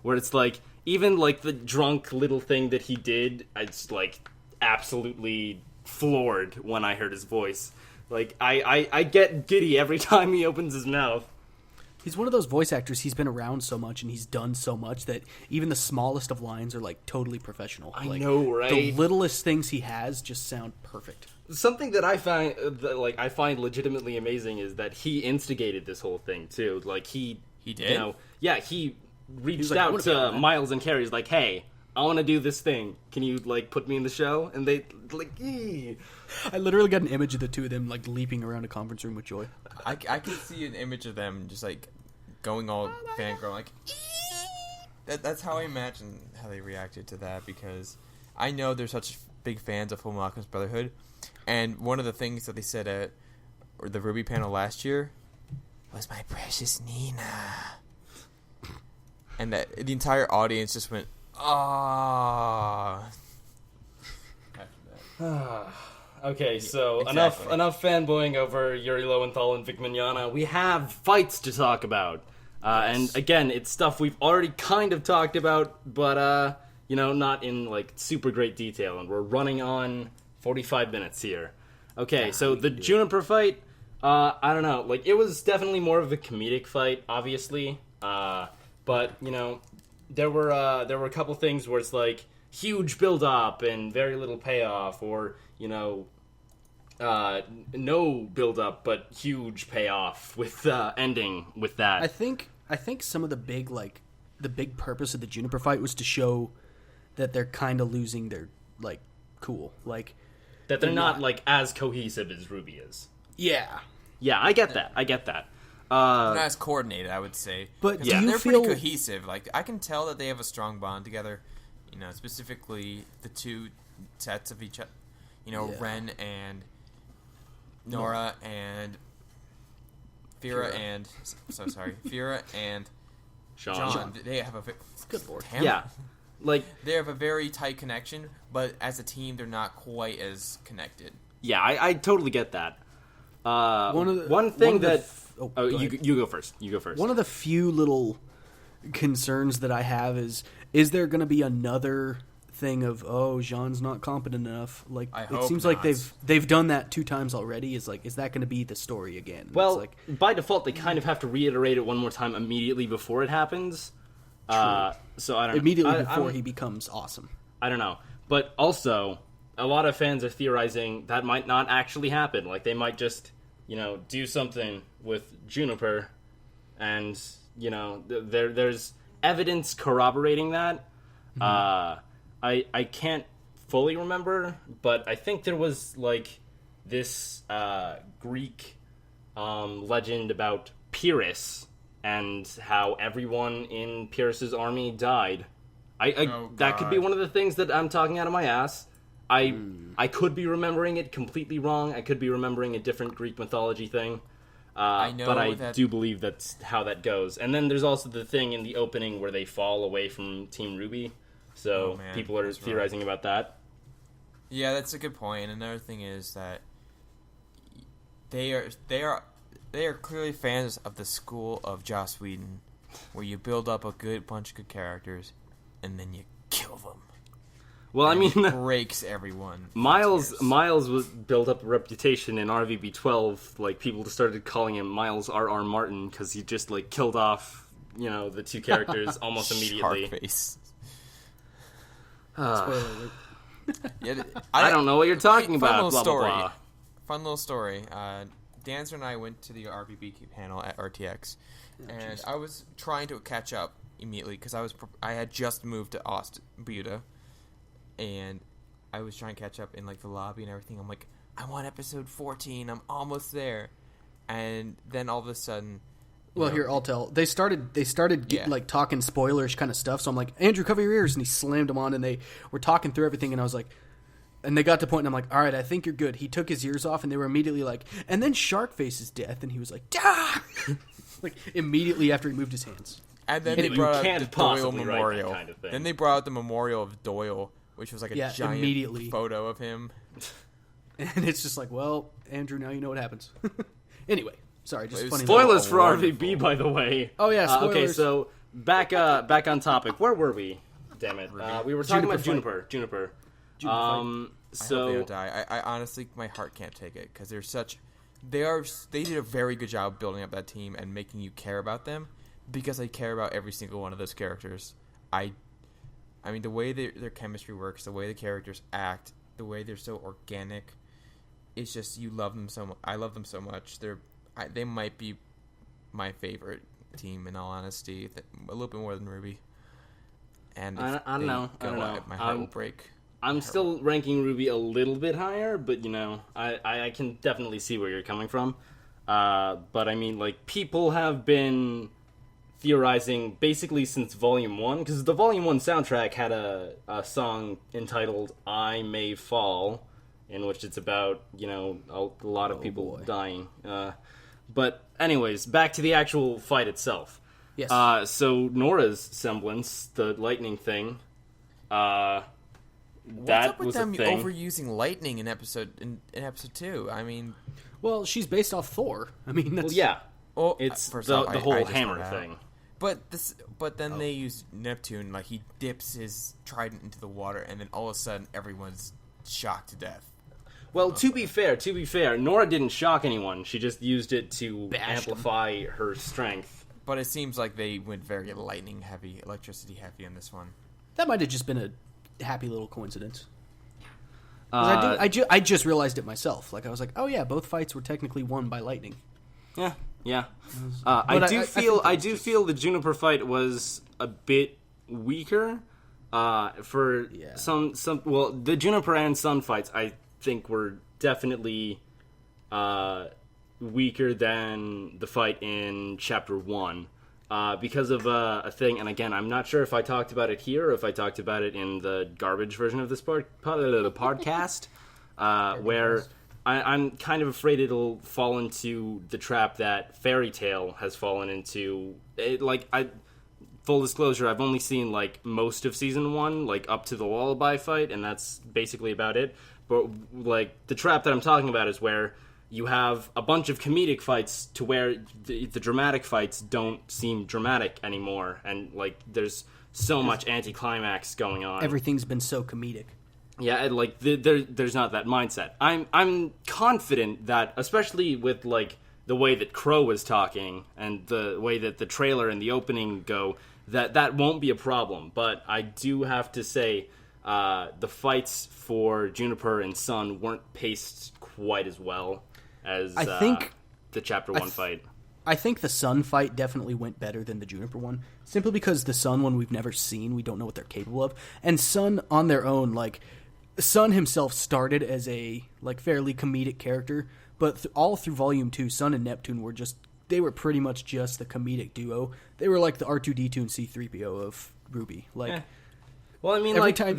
it's like, even like the drunk little thing that he did, I just like absolutely floored when I heard his voice. Like, I get giddy every time he opens his mouth. He's one of those voice actors, he's been around so much and he's done so much that even the smallest of lines are like totally professional. I know, right? The littlest things he has just sound perfect. Something that I find legitimately amazing is that he instigated this whole thing too. Like he did? He reached like, "I out wanna be on to that." Miles and Carrie's like, "Hey, I want to do this thing. Can you like put me in the show?" And they like, "Ee." I literally got an image of the two of them like leaping around a conference room with joy. I can see an image of them just like going all fangirl like. That's how I imagine how they reacted to that because I know they're such big fans of Full Alchemist Brotherhood, and one of the things that they said at the RWBY panel last year was "my precious Nina," and that the entire audience just went ah. Okay, so Exactly. enough fanboying over Yuri Lowenthal and Vic Mignogna. We have fights to talk about. And again, it's stuff we've already kind of talked about, but not in like super great detail. And we're running on 45 minutes here. Okay, so the Juniper fight, I don't know. Like, it was definitely more of a comedic fight, obviously. But there were a couple things where it's like huge build up and very little payoff, or no build up but huge payoff with ending with that. I think some of the big purpose of the Juniper fight was to show that they're kind of losing their cool, that they're not like as cohesive as RWBY is. Yeah. Yeah, I get that. Not as coordinated, I would say. But Because do you they're feel pretty cohesive. Like, I can tell that they have a strong bond together. Specifically the two sets of each other. Ren and Nora and Fira and Fira and John. They have a good lord. Yeah, like they have a very tight connection, but as a team, they're not quite as connected. Yeah, I totally get that. You go first. You go first. One of the few little concerns that I have is there going to be another thing of Jean's not competent enough? Like, I it hope seems not. like they've done that 2 times already. Is that going to be the story again? Well, it's by default, they kind of have to reiterate it one more time immediately before it happens. So I don't know. Immediately before he becomes awesome. I don't know. But also, a lot of fans are theorizing that might not actually happen. Like, they might just, do something with Juniper, and, there's evidence corroborating that. I can't fully remember, but I think there was like this Greek legend about Pyrrhus and how everyone in Pyrrhus's army died. That could be one of the things that I'm talking out of my ass. I could be remembering it completely wrong. I could be remembering a different Greek mythology thing. But I do believe that's how that goes. And then there's also the thing in the opening where they fall away from Team RWBY. So people are theorizing about that. Yeah, that's a good point. Another thing is that they are clearly fans of the school of Joss Whedon, where you build up a bunch of good characters, and then you kill them. Well, I mean, it breaks everyone. Miles was built up a reputation in RWBY 12. Like, people started calling him Miles R.R. Martin because he just like killed off, the two characters almost immediately. Sharkface. Yeah, I don't know what you're talking about. Fun little blah, story. blah, blah. Fun little story. Dancer and I went to the RWBY panel at RTX, and I was trying to catch up immediately because I had just moved to Buda, and I was trying to catch up in like the lobby and everything. I'm like, I want episode 14. I'm almost there, and then all of a sudden. Well, here, I'll tell. They started like talking spoilerish kind of stuff. So I'm like, Andrew, cover your ears, and he slammed them on, and they were talking through everything, and I was like, and they got to the point, and I'm like, all right, I think you're good. He took his ears off, and they were immediately like, and then Sharkface's death, and he was like, Dah! Like immediately after he moved his hands. And then they brought out the Doyle memorial. Kind of then they brought out the memorial of Doyle, which was like a giant photo of him. And it's just like, well, Andrew, now you know what happens. Anyway. Sorry, just funny. Spoilers for RWBY, by the way. Oh yeah, spoilers. Okay, so back on topic. Where were we? Damn it, we were talking about Juniper. So I hope they don't die. I honestly, my heart can't take it because they did a very good job building up that team and making you care about them because I care about every single one of those characters. I mean, the way their chemistry works, the way the characters act, the way they're so organic, it's just you love them so much. I love them so much. They might be my favorite team, in all honesty, a little bit more than RWBY. And I don't know. My heart will break. I'm still ranking RWBY a little bit higher, but I can definitely see where you're coming from. But I mean, like, people have been theorizing basically since Volume 1, because the Volume 1 soundtrack had a song entitled "I May Fall," in which it's about a lot of people dying. But anyways, back to the actual fight itself. Yes. So Nora's semblance, the lightning thing, what's up with was them a thing. overusing lightning in episode 2? I mean, well, she's based off Thor. I mean, that's... Well, yeah. Well, it's the whole hammer thing. But then they use Neptune, like he dips his trident into the water, and then all of a sudden everyone's shocked to death. Well, to be fair, Nora didn't shock anyone. She just used it to amplify her strength. But it seems like they went very electricity heavy in this one. That might have just been a happy little coincidence. I just realized it myself. Like, I was like, oh yeah, both fights were technically won by lightning. Yeah. I do feel the Juniper fight was a bit weaker. The Juniper and Sun fights, I think, were definitely weaker than the fight in Chapter 1 because of a thing. And again, I'm not sure if I talked about it here or if I talked about it in the garbage version of this podcast, where I'm kind of afraid it'll fall into the trap that Fairy Tail has fallen into. Full disclosure, I've only seen like most of season 1, like up to the lullaby fight, and that's basically about it. But like the trap that I'm talking about is where you have a bunch of comedic fights to where the dramatic fights don't seem dramatic anymore, and like there's so much anticlimax going on. Everything's been so comedic. Yeah, and like there's not that mindset. I'm confident that, especially with like the way that Crow was talking and the way that the trailer and the opening go, that won't be a problem. But I do have to say, the fights for Juniper and Sun weren't paced quite as well as the Chapter 1 fight. I think the Sun fight definitely went better than the Juniper one, simply because the Sun one we've never seen, we don't know what they're capable of, and Sun on their own, like, Sun himself started as a fairly comedic character, but all through Volume 2, Sun and Neptune they were pretty much just the comedic duo. They were like the R2-D2 and C-3PO of RWBY. Well, I mean, every time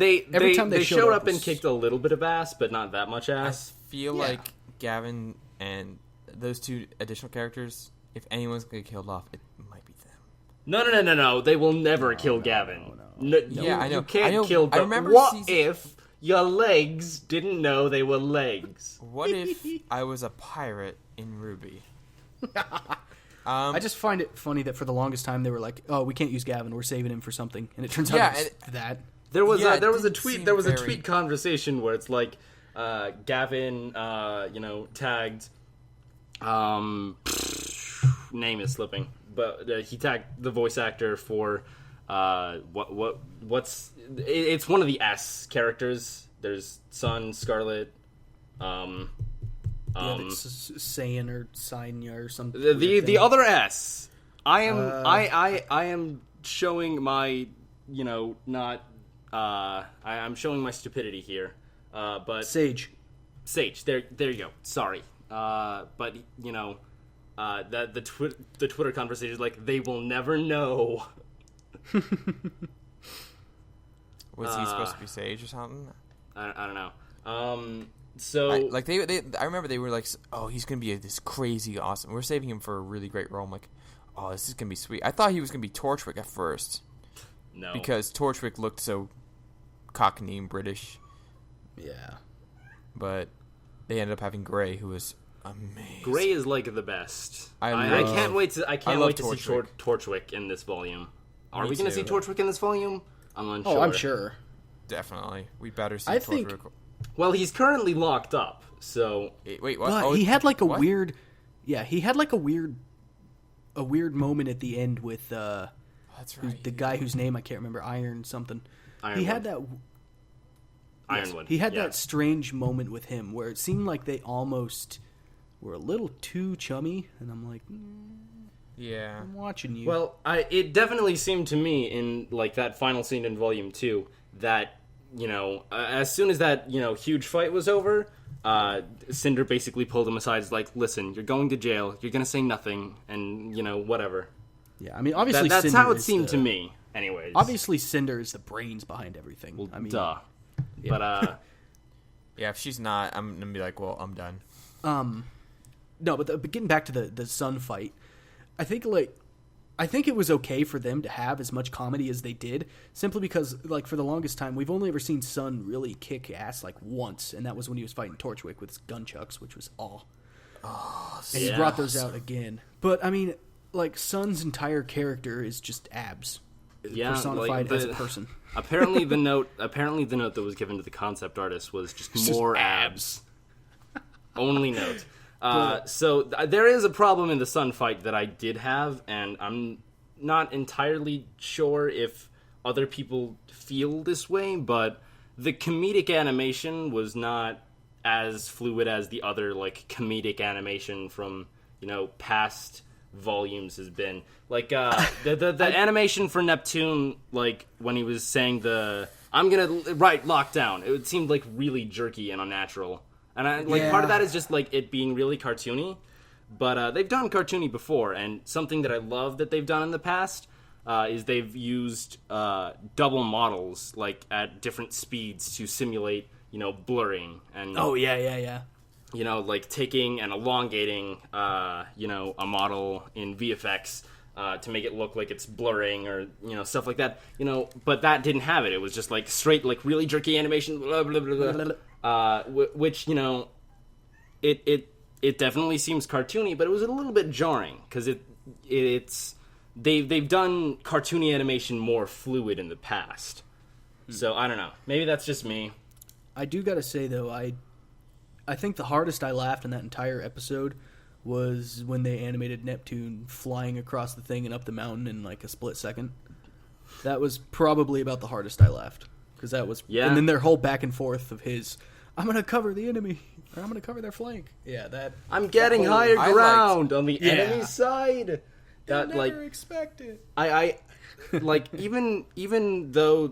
they showed up and kicked a little bit of ass, but not that much ass. I feel like Gavin and those two additional characters, if anyone's going to get killed off, it might be them. No. They will never kill Gavin. No, yeah, I know. You can't I know, kill I them. remember What if your legs didn't know they were legs? What if I was a pirate in RWBY? I just find it funny that for the longest time they were like, "Oh, we can't use Gavin. We're saving him for something," and it turns out it's that. There was a tweet conversation where it's like Gavin, tagged. Name is slipping, but he tagged the voice actor for it's one of the S characters. There's Sun, Scarlet. It's Saiyan or Sainya or something. The other S. I am showing my I'm showing my stupidity here. But Sage. There you go. Sorry. But the Twitter conversation is like, they will never know. Was he supposed to be Sage or something? I don't know. So I remember they were like, oh, he's gonna be this crazy awesome. We're saving him for a really great role. I'm like, oh, this is gonna be sweet. I thought he was gonna be Torchwick at first. No, because Torchwick looked so Cockney and British. Yeah, but they ended up having Gray, who was amazing. Gray is like the best. I can't wait to see Torchwick in this volume. Are we gonna see Torchwick in this volume? I'm unsure. Oh, I'm sure. Definitely, we better see. Torchwick. Well, he's currently locked up, so... Wait, what? But he had like a weird... Yeah, he had like a weird moment at the end with that's right. the guy whose name I can't remember, Iron something. Ironwood. He had that... Ironwood. He had that strange moment with him where it seemed like they almost were a little too chummy, and I'm like... Yeah. I'm watching you. Well, it definitely seemed to me in like that final scene in Volume 2 that... as soon as that, huge fight was over, Cinder basically pulled him aside. It's like, listen, you're going to jail. You're going to say nothing, and, whatever. Yeah, I mean, obviously that's Cinder how it seemed to me, anyways. Obviously, Cinder is the brains behind everything. Well, I mean, duh. Yeah. But, yeah, if she's not, I'm going to be like, well, I'm done. No, but getting back to the Sun fight, I think it was okay for them to have as much comedy as they did, simply because, for the longest time, we've only ever seen Sun really kick ass, once, and that was when he was fighting Torchwick with his gunchucks, which was awe. Oh, and he brought those out again. But, I mean, Sun's entire character is just abs. Personified as a person. apparently the note that was given to the concept artist was just more abs. Only note. So there is a problem in the Sun fight that I did have, and I'm not entirely sure if other people feel this way, but the comedic animation was not as fluid as the other comedic animation from past volumes has been. The animation for Neptune, when he was saying I'm gonna lock down, it seemed really jerky and unnatural. And part of that is just it being really cartoony, but they've done cartoony before, and something that I love that they've done in the past is they've used double models at different speeds to simulate blurring and taking and elongating a model in VFX to make it look like it's blurring or stuff like that, but that didn't have it. It was just straight really jerky animation, blah blah blah blah. Which it definitely seems cartoony, but it was a little bit jarring because they've done cartoony animation more fluid in the past. So I don't know. Maybe that's just me. I do gotta say though, I think the hardest I laughed in that entire episode was when they animated Neptune flying across the thing and up the mountain in a split second. That was probably about the hardest I laughed. Because that was... Yeah. And then their whole back and forth of his, I'm going to cover the enemy, or I'm going to cover their flank. Yeah, that... I'm getting higher ground on the enemy side. That, never expect it. I even though,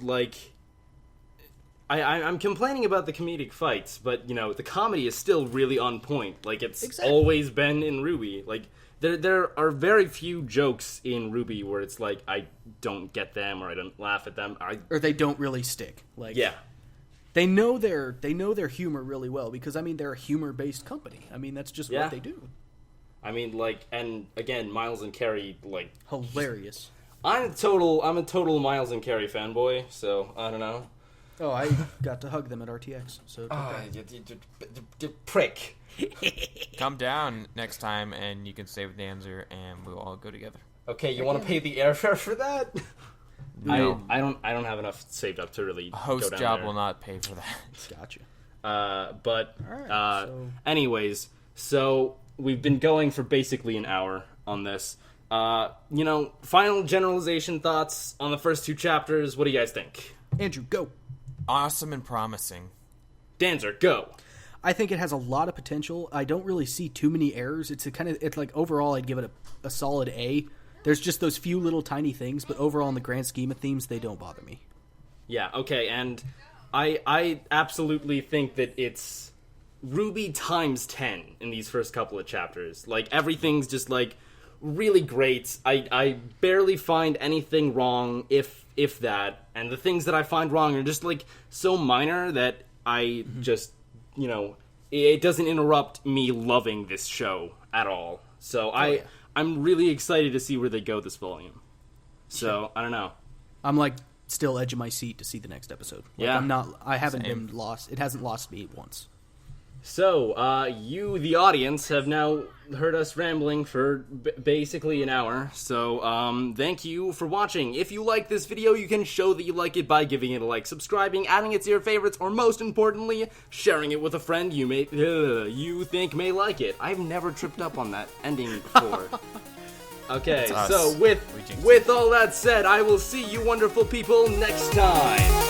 I'm complaining about the comedic fights, but, you know, the comedy is still really on point. Like, it's Exactly. always been in RWBY. Like, there are very few jokes in RWBY where it's like, I don't get them, or I don't laugh at them. Or they don't really stick. Like, Yeah. They know their humor really well because, I mean, they're a humor-based company. I mean, that's just Yeah. what they do. I mean, like, and again, Miles and Carrie, like... Hilarious. I'm a total Miles and Carrie fanboy, so, I don't know. Oh, I got to hug them at RTX. So You prick. Come down next time, and you can stay with Danzer, and we'll all go together. Okay, you want to pay the airfare for that? No. I don't have enough saved up to really A host go down job there. will not pay for that. Gotcha. But Alright, anyways, so we've been going for basically an hour on this. You know, final generalization thoughts on the first 2 chapters. What do you guys think? Andrew, go. Awesome and promising. Danzer, go. I think it has a lot of potential. I don't really see too many errors. It's like overall I'd give it a solid A. There's just those few little tiny things, but overall in the grand scheme of themes, they don't bother me. Yeah, okay, and I absolutely think that it's RWBY times 10 in these first couple of chapters. Like, everything's just, like, really great. I barely find anything wrong, if that, and the things that I find wrong are just, like, so minor that I just, you know, it doesn't interrupt me loving this show at all. So I'm really excited to see where they go this volume. So, I don't know. I'm like still edge of my seat to see the next episode. Like, Yeah. I haven't Same. been lost. It hasn't lost me once. So, you, the audience, have now heard us rambling for basically an hour. So, thank you for watching. If you like this video, you can show that you like it by giving it a like, subscribing, adding it to your favorites, or most importantly, sharing it with a friend you think may like it. I've never tripped up on that ending before. Okay, That's us. so We jinxed with all that said, I will see you wonderful people next time.